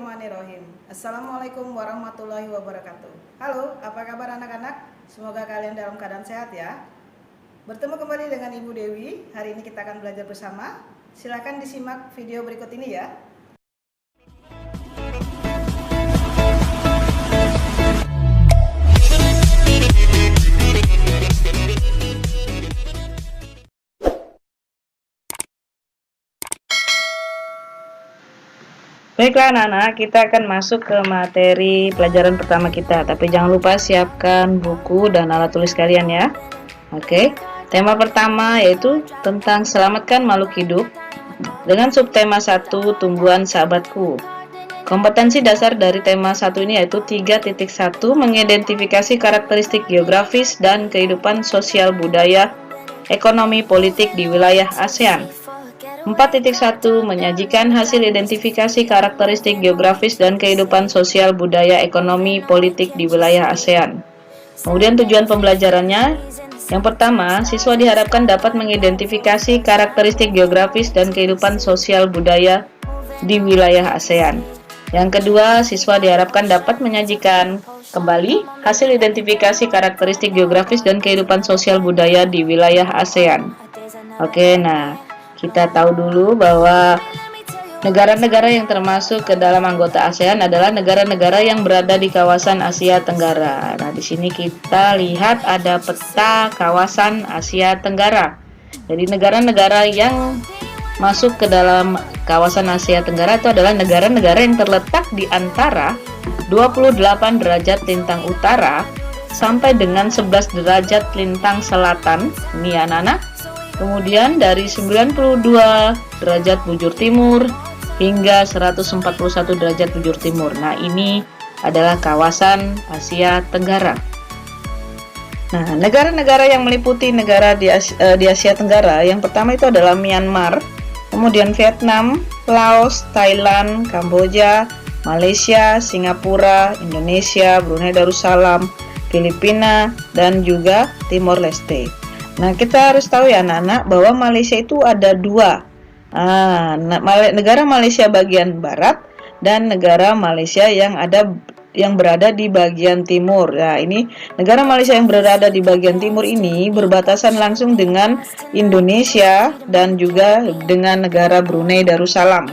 Bismillahirrahmanirrahim. Assalamualaikum warahmatullahi wabarakatuh. Halo, apa kabar anak-anak? Semoga kalian dalam keadaan sehat ya. Bertemu kembali dengan Ibu Dewi. Hari ini kita akan belajar bersama. Silakan disimak video berikut ini ya. Baiklah anak-anak, kita akan masuk ke materi pelajaran pertama kita. Tapi jangan lupa siapkan buku dan alat tulis kalian ya. Oke, tema pertama yaitu tentang selamatkan makhluk hidup. Dengan subtema 1, tumbuhan sahabatku. Kompetensi dasar dari tema 1 ini yaitu 3.1, mengidentifikasi karakteristik geografis dan kehidupan sosial budaya, ekonomi, politik di wilayah ASEAN. 4.1 menyajikan hasil identifikasi karakteristik geografis dan kehidupan sosial budaya ekonomi politik di wilayah ASEAN. Kemudian tujuan pembelajarannya, yang pertama, siswa diharapkan dapat mengidentifikasi karakteristik geografis dan kehidupan sosial budaya di wilayah ASEAN. Yang kedua, siswa diharapkan dapat menyajikan kembali hasil identifikasi karakteristik geografis dan kehidupan sosial budaya di wilayah ASEAN. Oke, nah kita tahu dulu bahwa negara-negara yang termasuk ke dalam anggota ASEAN adalah negara-negara yang berada di kawasan Asia Tenggara. Nah, di sini kita lihat ada peta kawasan Asia Tenggara. Jadi negara-negara yang masuk ke dalam kawasan Asia Tenggara itu adalah negara-negara yang terletak di antara 28 derajat lintang utara sampai dengan 11 derajat lintang selatan. Ini anak-anak. Kemudian dari 92 derajat bujur timur hingga 141 derajat bujur timur. Nah, ini adalah kawasan Asia Tenggara. Nah, negara-negara yang meliputi negara di Asia Tenggara, yang pertama itu adalah Myanmar, kemudian Vietnam, Laos, Thailand, Kamboja, Malaysia, Singapura, Indonesia, Brunei Darussalam, Filipina, dan juga Timor Leste. Nah, kita harus tahu ya anak-anak bahwa Malaysia itu ada dua, negara Malaysia bagian barat dan negara Malaysia yang berada di bagian timur. Nah, ini negara Malaysia yang berada di bagian timur ini berbatasan langsung dengan Indonesia dan juga dengan negara Brunei Darussalam.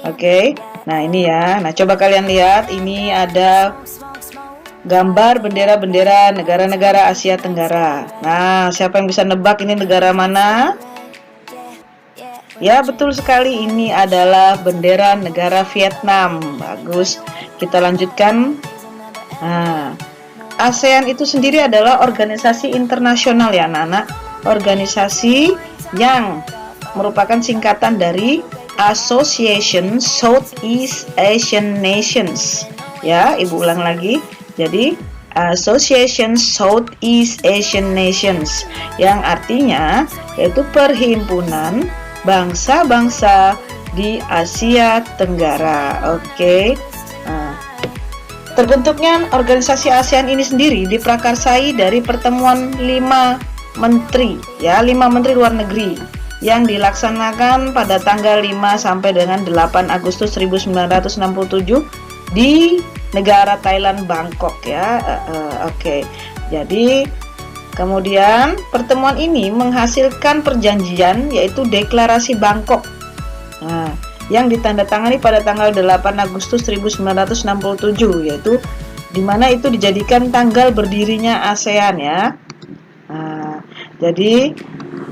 Oke, nah ini ya. Nah, coba kalian lihat, ini ada gambar bendera-bendera negara-negara Asia Tenggara. Nah, siapa yang bisa nebak ini negara mana? Ya, betul sekali, ini adalah bendera negara Vietnam. Bagus, kita lanjutkan. Nah, ASEAN itu sendiri adalah organisasi internasional ya anak-anak. Organisasi yang merupakan singkatan dari Association Southeast Asian Nations. Ya, ibu ulang lagi. Jadi, Association Southeast Asian Nations, yang artinya yaitu perhimpunan bangsa-bangsa di Asia Tenggara. Oke. Nah, terbentuknya organisasi ASEAN ini sendiri diprakarsai dari pertemuan 5 menteri luar negeri yang dilaksanakan pada tanggal 5 sampai dengan 8 Agustus 1967 di negara Thailand, Bangkok ya. Oke. Jadi kemudian pertemuan ini menghasilkan perjanjian yaitu Deklarasi Bangkok. Nah, yang ditandatangani pada tanggal 8 Agustus 1967, yaitu di mana itu dijadikan tanggal berdirinya ASEAN ya. Nah, jadi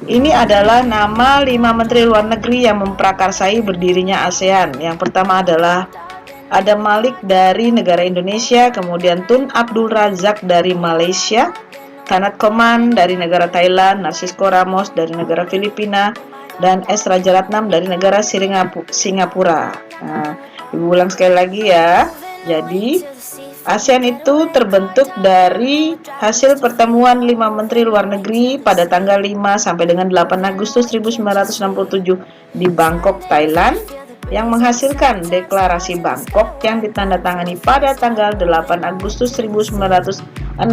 ini adalah nama 5 menteri luar negeri yang memprakarsai berdirinya ASEAN. Yang pertama adalah Adam Malik dari negara Indonesia, kemudian Tun Abdul Razak dari Malaysia, Thanat Khoman dari negara Thailand, Narcisco Ramos dari negara Filipina, dan S. Rajaratnam dari negara Singapura. Nah, ibu ulang sekali lagi ya. Jadi, ASEAN itu terbentuk dari hasil pertemuan 5 menteri luar negeri pada tanggal 5 sampai dengan 8 Agustus 1967 di Bangkok, Thailand, yang menghasilkan Deklarasi Bangkok yang ditandatangani pada tanggal 8 Agustus 1967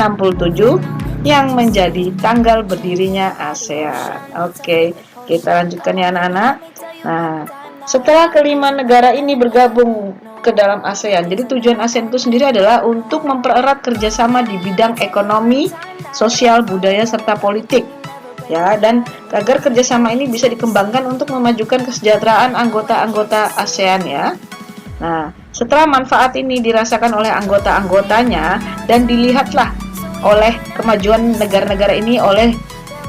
yang menjadi tanggal berdirinya ASEAN. Oke, kita lanjutkan ya anak-anak. Nah, setelah kelima negara ini bergabung ke dalam ASEAN. Jadi tujuan ASEAN itu sendiri adalah untuk mempererat kerjasama di bidang ekonomi, sosial, budaya, serta politik. Ya, dan agar kerjasama ini bisa dikembangkan untuk memajukan kesejahteraan anggota-anggota ASEAN ya. Nah, setelah manfaat ini dirasakan oleh anggota-anggotanya dan dilihatlah oleh kemajuan negara-negara ini oleh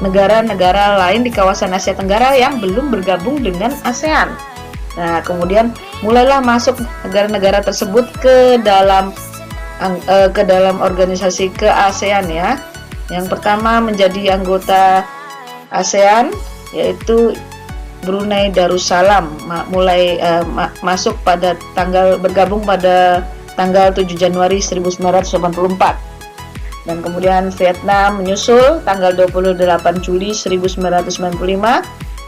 negara-negara lain di kawasan Asia Tenggara yang belum bergabung dengan ASEAN. Nah, kemudian mulailah masuk negara-negara tersebut ke dalam organisasi ASEAN ya. Yang pertama menjadi anggota ASEAN yaitu Brunei Darussalam masuk pada bergabung pada tanggal 7 Januari 1984. Dan kemudian Vietnam menyusul tanggal 28 Juli 1995,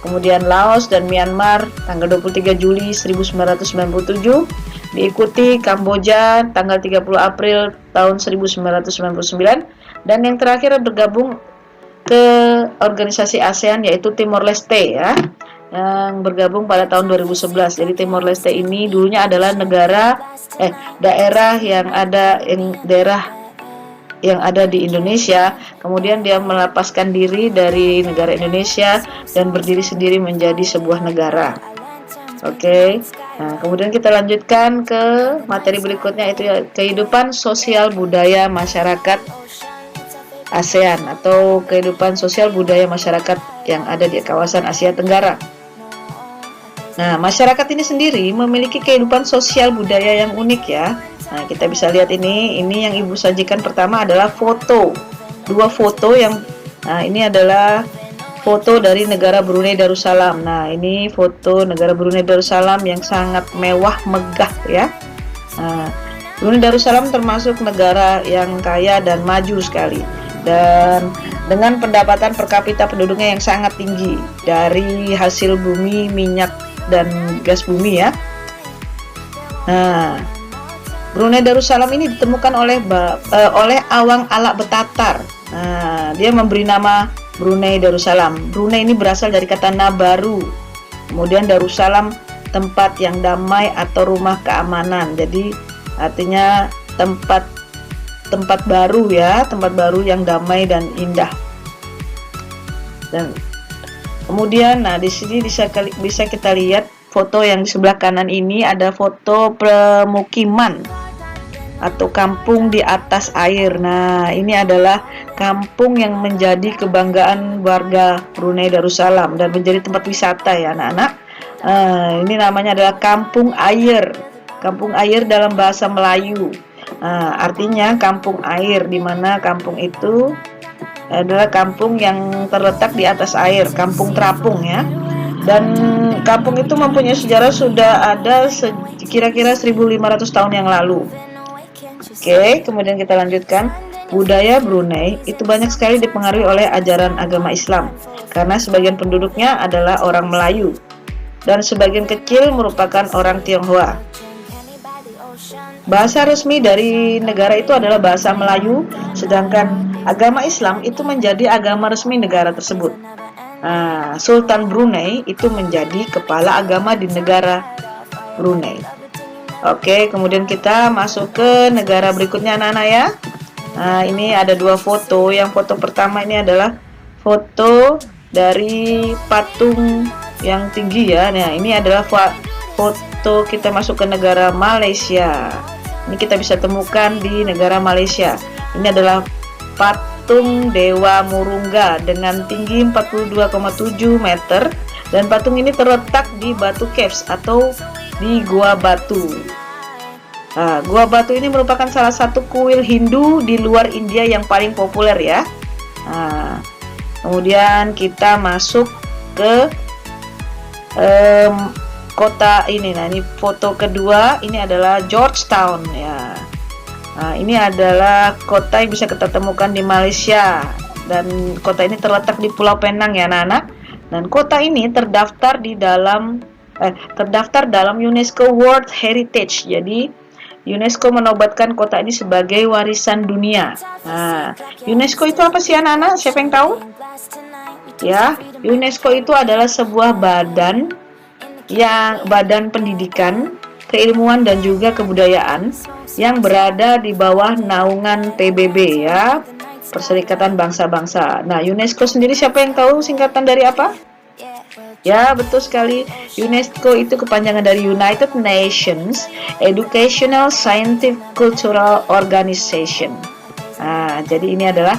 kemudian Laos dan Myanmar tanggal 23 Juli 1997, diikuti Kamboja tanggal 30 April tahun 1999, dan yang terakhir bergabung ke organisasi ASEAN yaitu Timor Leste ya, yang bergabung pada tahun 2011. Jadi Timor Leste ini dulunya adalah daerah yang ada di Indonesia, kemudian dia melepaskan diri dari negara Indonesia dan berdiri sendiri menjadi sebuah negara. Oke. Nah, kemudian kita lanjutkan ke materi berikutnya, itu ya, kehidupan sosial budaya masyarakat ASEAN atau kehidupan sosial budaya masyarakat yang ada di kawasan Asia Tenggara. Nah, masyarakat ini sendiri memiliki kehidupan sosial budaya yang unik ya. Nah, kita bisa lihat ini yang Ibu sajikan pertama adalah dua foto ini adalah foto dari negara Brunei Darussalam. Nah, ini foto negara Brunei Darussalam yang sangat mewah, megah ya. Nah, Brunei Darussalam termasuk negara yang kaya dan maju sekali, dan dengan pendapatan per kapita penduduknya yang sangat tinggi dari hasil bumi, minyak dan gas bumi ya. Nah, Brunei Darussalam ini ditemukan oleh Awang Alak Betatar. Nah, dia memberi nama Brunei Darussalam. Brunei ini berasal dari kata nabaru. Kemudian Darussalam tempat yang damai atau rumah keamanan. Jadi artinya tempat baru ya, tempat baru yang damai dan indah. Dan kemudian di sini bisa kita lihat foto yang di sebelah kanan ini, ada foto pemukiman atau kampung di atas air. Nah, ini adalah kampung yang menjadi kebanggaan warga Brunei Darussalam dan menjadi tempat wisata ya anak-anak. Ini namanya adalah kampung air. Kampung air dalam bahasa Melayu. Artinya kampung air, di mana kampung itu adalah kampung yang terletak di atas air, kampung terapung ya. Dan kampung itu mempunyai sejarah sudah ada kira-kira 1500 tahun yang lalu. Oke, kemudian kita lanjutkan. Budaya Brunei itu banyak sekali dipengaruhi oleh ajaran agama Islam, karena sebagian penduduknya adalah orang Melayu dan sebagian kecil merupakan orang Tionghoa. Bahasa resmi dari negara itu adalah bahasa Melayu, sedangkan agama Islam itu menjadi agama resmi negara tersebut. Sultan Brunei itu menjadi kepala agama di negara Brunei. Oke, kemudian kita masuk ke negara berikutnya anak-anak ya. Ini ada dua foto. Yang foto pertama ini adalah foto dari patung yang tinggi ya. Nah, ini adalah foto kita masuk ke negara Malaysia. Ini kita bisa temukan di negara Malaysia. Ini adalah patung Dewa Murungga dengan tinggi 42,7 meter, dan patung ini terletak di Batu Caves atau di Gua Batu. Gua Batu ini merupakan salah satu kuil Hindu di luar India yang paling populer ya. Kemudian kita masuk ke kota ini. Nah, ini foto kedua, ini adalah Georgetown ya. Ini adalah kota yang bisa kita temukan di Malaysia, dan kota ini terletak di Pulau Penang ya anak-anak. Dan kota ini terdaftar dalam UNESCO World Heritage. Jadi UNESCO menobatkan kota ini sebagai warisan dunia. UNESCO itu apa sih anak-anak? Siapa yang tahu? Ya, UNESCO itu adalah sebuah badan pendidikan keilmuan dan juga kebudayaan yang berada di bawah naungan PBB ya, Perserikatan Bangsa-Bangsa. Nah, UNESCO sendiri siapa yang tahu singkatan dari apa? Ya, betul sekali. UNESCO itu kepanjangan dari United Nations Educational, Scientific, Cultural Organization. Nah, jadi ini adalah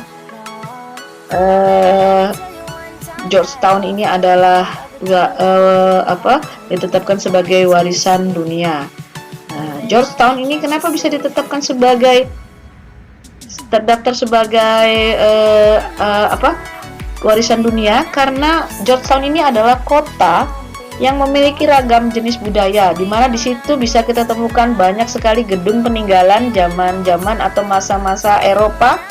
Georgetown ini adalah ditetapkan sebagai warisan dunia. Nah, Georgetown ini kenapa bisa ditetapkan sebagai terdaftar sebagai warisan dunia? Karena Georgetown ini adalah kota yang memiliki ragam jenis budaya, di mana di situ bisa kita temukan banyak sekali gedung peninggalan zaman-zaman atau masa-masa Eropa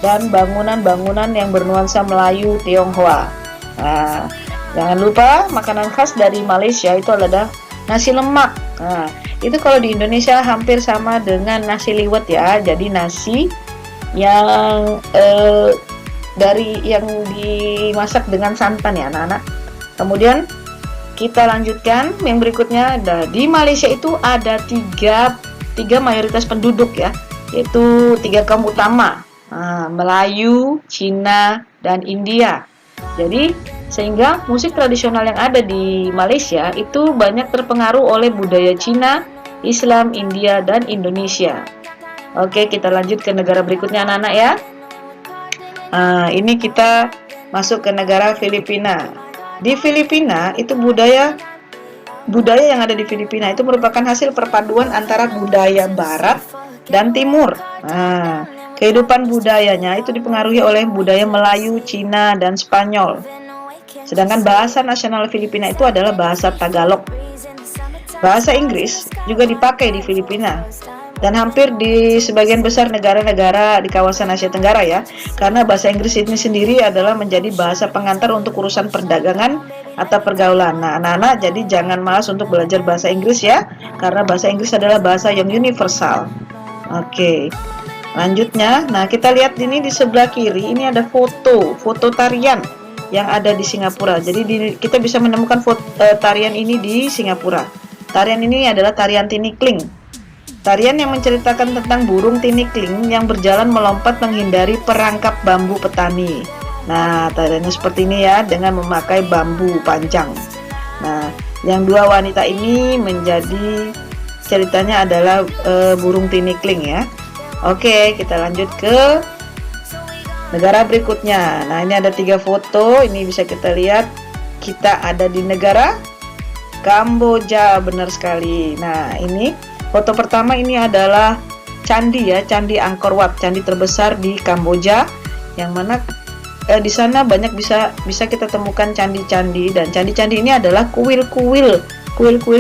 dan bangunan-bangunan yang bernuansa Melayu Tionghoa. Nah, jangan lupa makanan khas dari Malaysia itu adalah nasi lemak. Nah, itu kalau di Indonesia hampir sama dengan nasi liwet ya. Jadi nasi yang yang dimasak dengan santan ya anak-anak. Kemudian kita lanjutkan yang berikutnya. Di Malaysia itu ada tiga mayoritas penduduk ya, yaitu 3 kaum utama, Melayu, Cina, dan India. Jadi sehingga musik tradisional yang ada di Malaysia itu banyak terpengaruh oleh budaya Cina, Islam, India, dan Indonesia. Oke, kita lanjut ke negara berikutnya anak-anak ya. Ini kita masuk ke negara Filipina. Di Filipina itu budaya yang ada di Filipina itu merupakan hasil perpaduan antara budaya Barat dan Timur. Kehidupan budayanya itu dipengaruhi oleh budaya Melayu, Cina, dan Spanyol. Sedangkan bahasa nasional Filipina itu adalah bahasa Tagalog. Bahasa Inggris juga dipakai di Filipina dan hampir di sebagian besar negara-negara di kawasan Asia Tenggara ya, karena bahasa Inggris ini sendiri adalah menjadi bahasa pengantar untuk urusan perdagangan atau pergaulan. Nah, anak-anak jadi jangan malas untuk belajar bahasa Inggris ya, karena bahasa Inggris adalah bahasa yang universal. Oke. Lanjutnya, nah kita lihat ini di sebelah kiri ini ada foto tarian yang ada di Singapura. Jadi kita bisa menemukan tarian ini di Singapura. Tarian ini adalah tarian tinikling. Tarian yang menceritakan tentang burung tinikling yang berjalan melompat menghindari perangkap bambu petani. Nah, tariannya seperti ini ya, dengan memakai bambu panjang. Nah, yang dua wanita ini menjadi ceritanya adalah burung tinikling ya. Oke, kita lanjut ke negara berikutnya. Nah, ini ada 3 foto. Ini bisa kita lihat. Kita ada di negara Kamboja, benar sekali. Nah, ini foto pertama ini adalah candi ya, Candi Angkor Wat, candi terbesar di Kamboja, yang mana di sana banyak bisa kita temukan candi-candi, dan candi-candi ini adalah kuil-kuil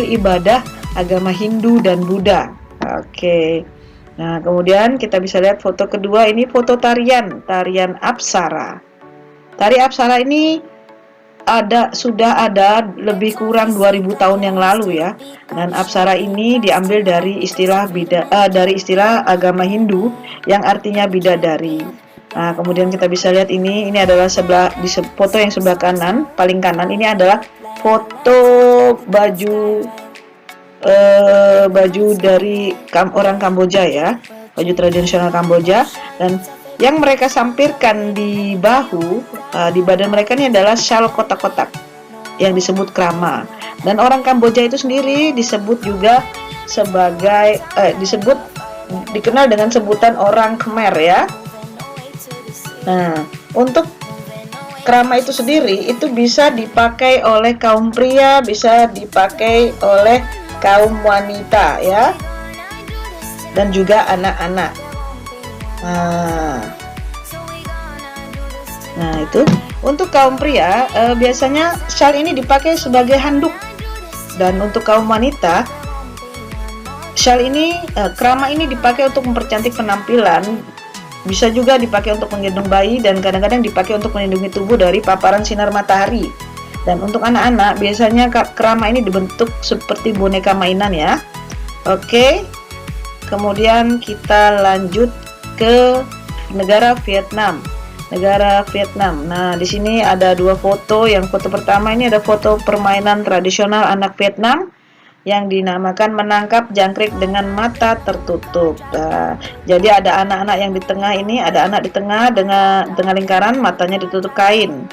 ibadah agama Hindu dan Buddha. Oke. Nah, kemudian kita bisa lihat foto kedua, ini foto tarian Apsara. Tari Apsara ini sudah ada lebih kurang 2000 tahun yang lalu ya. Dan Apsara ini diambil dari istilah agama Hindu yang artinya bidadari. Nah, kemudian kita bisa lihat ini adalah di foto yang sebelah kanan, paling kanan ini adalah foto baju dari orang Kamboja ya, baju tradisional Kamboja, dan yang mereka sampirkan di bahu, di badan mereka ini adalah syal kotak-kotak yang disebut krama. Dan orang Kamboja itu sendiri disebut juga sebagai dikenal dengan sebutan orang Khmer ya. Nah, untuk krama itu sendiri itu bisa dipakai oleh kaum pria, bisa dipakai oleh kaum wanita ya, dan juga anak-anak. Nah itu untuk kaum pria biasanya syal ini dipakai sebagai handuk, dan untuk kaum wanita syal ini krama ini dipakai untuk mempercantik penampilan, bisa juga dipakai untuk menggendong bayi, dan kadang-kadang dipakai untuk melindungi tubuh dari paparan sinar matahari. Dan untuk anak-anak biasanya krama ini dibentuk seperti boneka mainan ya. Oke. Kemudian kita lanjut ke negara Vietnam. Nah, di sini ada 2 foto. Yang foto pertama ini ada foto permainan tradisional anak Vietnam. yang dinamakan menangkap jangkrik dengan mata tertutup. Nah, jadi ada anak-anak yang di tengah ini, ada anak di tengah dengan lingkaran, matanya ditutup kain.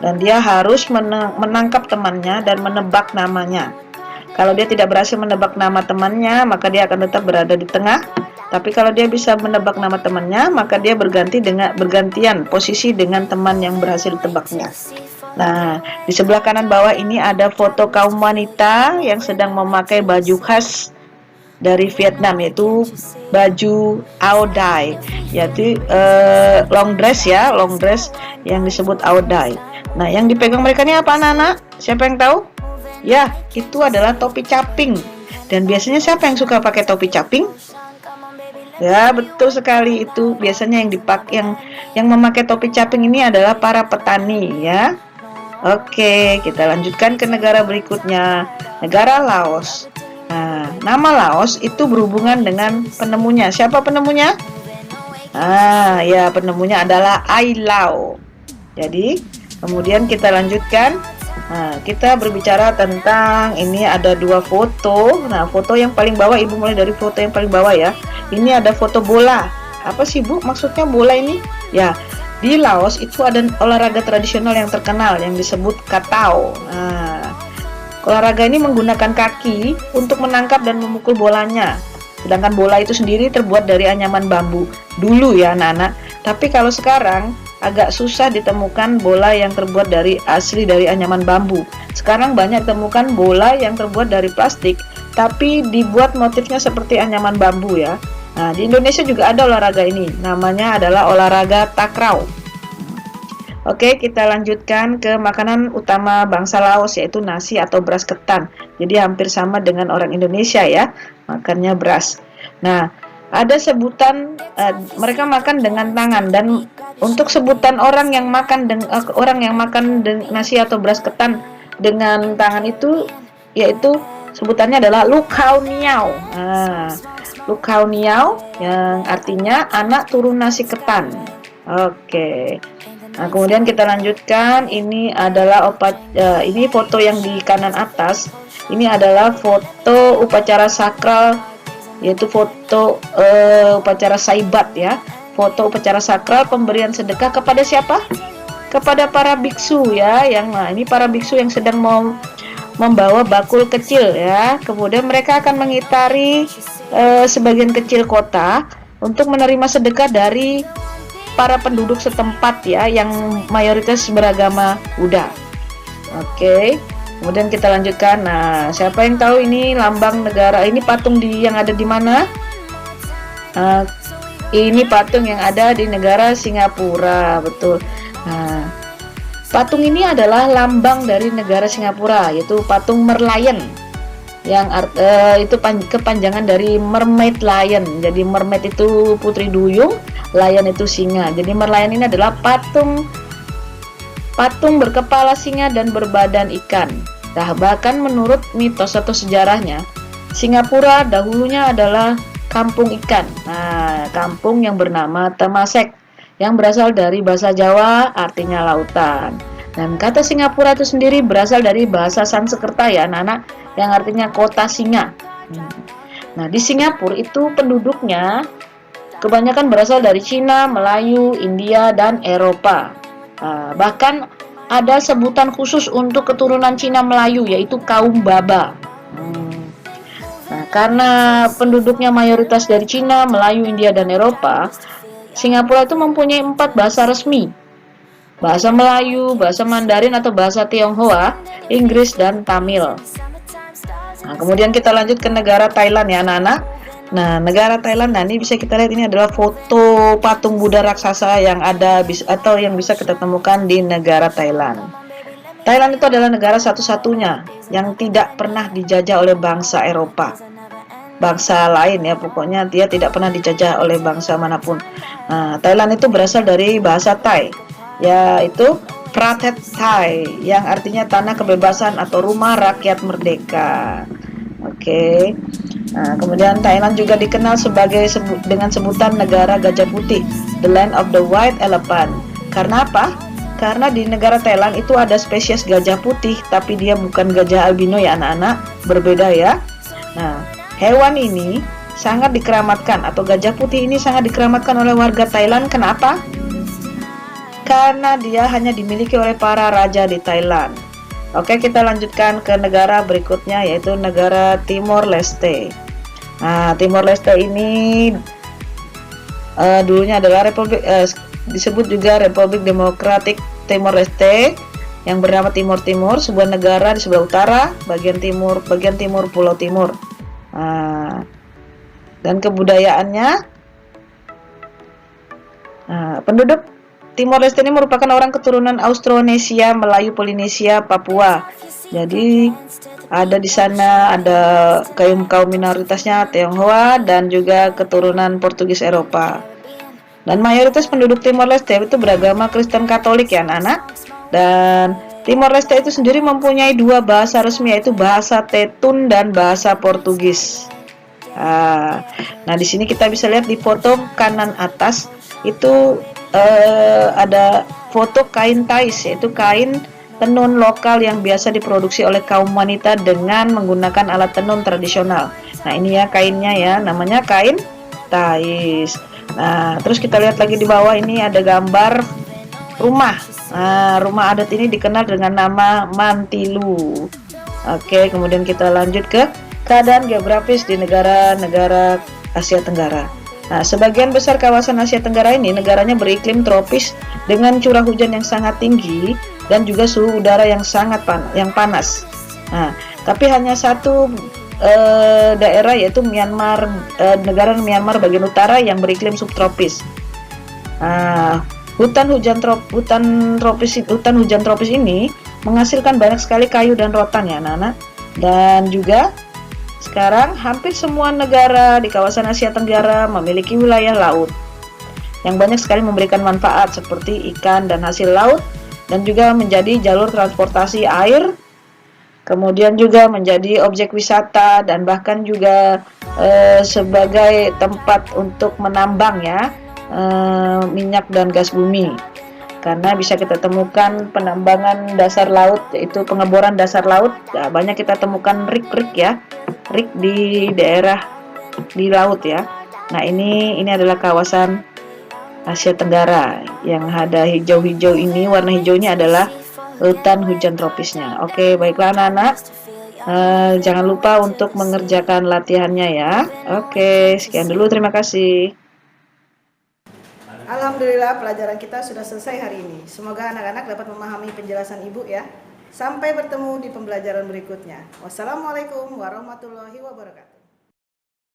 Dan dia harus menangkap temannya dan menebak namanya. Kalau dia tidak berhasil menebak nama temannya, maka dia akan tetap berada di tengah. Tapi kalau dia bisa menebak nama temannya, maka dia bergantian posisi dengan teman yang berhasil ditebaknya. Nah, di sebelah kanan bawah ini ada foto kaum wanita yang sedang memakai baju khas dari Vietnam, yaitu baju Áo Dai, yaitu long dress ya, long dress yang disebut Áo Dai. Nah, yang dipegang mereka ini apa anak-anak? Siapa yang tahu? Ya, itu adalah topi caping. Dan biasanya siapa yang suka pakai topi caping? Ya, betul sekali, itu biasanya yang memakai topi caping ini adalah para petani ya. Oke, kita lanjutkan ke negara berikutnya, negara Laos. Nah, nama Laos itu berhubungan dengan penemunya. Siapa penemunya? Ya, penemunya adalah Ai Lao. Jadi, kemudian kita lanjutkan. Nah, kita berbicara tentang ini ada dua foto. Nah, foto yang paling bawah, Ibu mulai dari foto yang paling bawah ya. Ini ada foto bola. Apa sih Bu maksudnya bola ini? Ya, di Laos itu ada olahraga tradisional yang terkenal yang disebut Katao. Nah, olahraga ini menggunakan kaki untuk menangkap dan memukul bolanya. Sedangkan bola itu sendiri terbuat dari anyaman bambu. Dulu ya anak-anak. Tapi kalau sekarang agak susah ditemukan bola yang terbuat asli dari anyaman bambu. Sekarang banyak ditemukan bola yang terbuat dari plastik, tapi dibuat motifnya seperti anyaman bambu ya. Nah, di Indonesia juga ada olahraga ini, namanya adalah olahraga takraw. Oke, kita lanjutkan ke makanan utama bangsa Laos, yaitu nasi atau beras ketan. Jadi hampir sama dengan orang Indonesia ya, makannya beras. Nah, ada sebutan mereka makan dengan tangan, dan untuk sebutan orang yang makan nasi atau beras ketan dengan tangan itu, yaitu sebutannya adalah Lu Khao Niao. Lu Khao Niao yang artinya anak turun nasi ketan. Oke. Nah, kemudian kita lanjutkan. Ini adalah ini foto yang di kanan atas. Ini adalah foto upacara sakral, yaitu foto upacara saibat ya. Foto upacara sakral pemberian sedekah kepada siapa? Kepada para biksu ya. Ini para biksu yang sedang membawa bakul kecil ya. Kemudian mereka akan mengitari sebagian kecil kota untuk menerima sedekah dari para penduduk setempat ya, yang mayoritas beragama Buddha. Oke. Kemudian kita lanjutkan. Nah, siapa yang tahu ini lambang negara? Ini patung yang ada di mana? Ini patung yang ada di negara Singapura, betul. Nah, patung ini adalah lambang dari negara Singapura, yaitu patung Merlion, yang itu kepanjangan dari Mermaid Lion. Jadi mermaid itu putri duyung, lion itu singa. Jadi Merlion ini adalah patung berkepala singa dan berbadan ikan. Nah, bahkan menurut mitos atau sejarahnya, Singapura dahulunya adalah kampung ikan. Nah, kampung yang bernama Temasek, yang berasal dari bahasa Jawa artinya lautan. Dan kata Singapura itu sendiri berasal dari bahasa Sanskerta ya anak-anak, yang artinya kota singa. Nah, di Singapura itu penduduknya kebanyakan berasal dari Cina, Melayu, India, dan Eropa. Bahkan ada sebutan khusus untuk keturunan Cina Melayu, yaitu kaum Baba. Nah, karena penduduknya mayoritas dari Cina, Melayu, India, dan Eropa, Singapura itu mempunyai 4 bahasa resmi. Bahasa Melayu, bahasa Mandarin atau bahasa Tionghoa, Inggris, dan Tamil. Nah, kemudian kita lanjut ke negara Thailand ya anak-anak. Nah, negara Thailand, ini bisa kita lihat, ini adalah foto patung Buddha raksasa yang ada atau yang bisa kita temukan di negara Thailand. Thailand itu adalah negara satu-satunya yang tidak pernah dijajah oleh bangsa Eropa. Bangsa lain ya, pokoknya dia tidak pernah dijajah oleh bangsa manapun. Nah, Thailand itu berasal dari bahasa Thai, yaitu Pratet Thai, yang artinya tanah kebebasan atau rumah rakyat merdeka. Oke. Nah, kemudian Thailand juga dikenal dengan sebutan negara gajah putih, the land of the white elephant. Karena apa? Karena di negara Thailand itu ada spesies gajah putih, tapi dia bukan gajah albino ya anak-anak, berbeda ya. Nah, hewan ini sangat dikeramatkan, atau gajah putih ini sangat dikeramatkan oleh warga Thailand. Kenapa? Karena dia hanya dimiliki oleh para raja di Thailand. Oke, kita lanjutkan ke negara berikutnya, yaitu negara Timor Leste. Nah, Timor Leste ini dulunya adalah disebut juga Republik Demokratik Timor Leste yang bernama Timor Timur, sebuah negara di sebelah utara, bagian timur Pulau Timur. Dan kebudayaannya, penduduk Timor Leste ini merupakan orang keturunan Austronesia, Melayu, Polinesia, Papua. Jadi ada di sana ada kaum minoritasnya Tionghoa dan juga keturunan Portugis Eropa. Dan mayoritas penduduk Timor Leste itu beragama Kristen Katolik ya anak-anak. Dan Timor Leste itu sendiri mempunyai dua bahasa resmi, yaitu bahasa Tetun dan bahasa Portugis. Nah, di sini kita bisa lihat di foto kanan atas itu ada foto kain tais, yaitu kain tenun lokal yang biasa diproduksi oleh kaum wanita dengan menggunakan alat tenun tradisional. Nah, ini ya kainnya ya, namanya kain tais. Nah, terus kita lihat lagi di bawah ini ada gambar rumah. Nah, rumah adat ini dikenal dengan nama mantilu. Oke, kemudian kita lanjut ke keadaan geografis di negara-negara Asia Tenggara. Nah, sebagian besar kawasan Asia Tenggara ini negaranya beriklim tropis dengan curah hujan yang sangat tinggi dan juga suhu udara yang sangat panas. Nah, tapi hanya satu daerah, yaitu Myanmar, negara Myanmar bagian utara yang beriklim subtropis. Hutan hujan tropis ini menghasilkan banyak sekali kayu dan rotan ya anak-anak. Dan juga sekarang hampir semua negara di kawasan Asia Tenggara memiliki wilayah laut yang banyak sekali memberikan manfaat seperti ikan dan hasil laut, dan juga menjadi jalur transportasi air, kemudian juga menjadi objek wisata, dan bahkan juga sebagai tempat untuk menambang ya minyak dan gas bumi, karena bisa kita temukan penambangan dasar laut, yaitu pengeboran dasar laut. Nah, banyak kita temukan rig ya, rig di daerah di laut ya. Nah, ini adalah kawasan Asia Tenggara yang ada hijau-hijau ini, warna hijaunya adalah hutan hujan tropisnya. Oke, baiklah anak-anak, jangan lupa untuk mengerjakan latihannya ya. Oke, sekian dulu, terima kasih. Alhamdulillah, pelajaran kita sudah selesai hari ini. Semoga anak-anak dapat memahami penjelasan ibu ya. Sampai bertemu di pembelajaran berikutnya. Wassalamualaikum warahmatullahi wabarakatuh.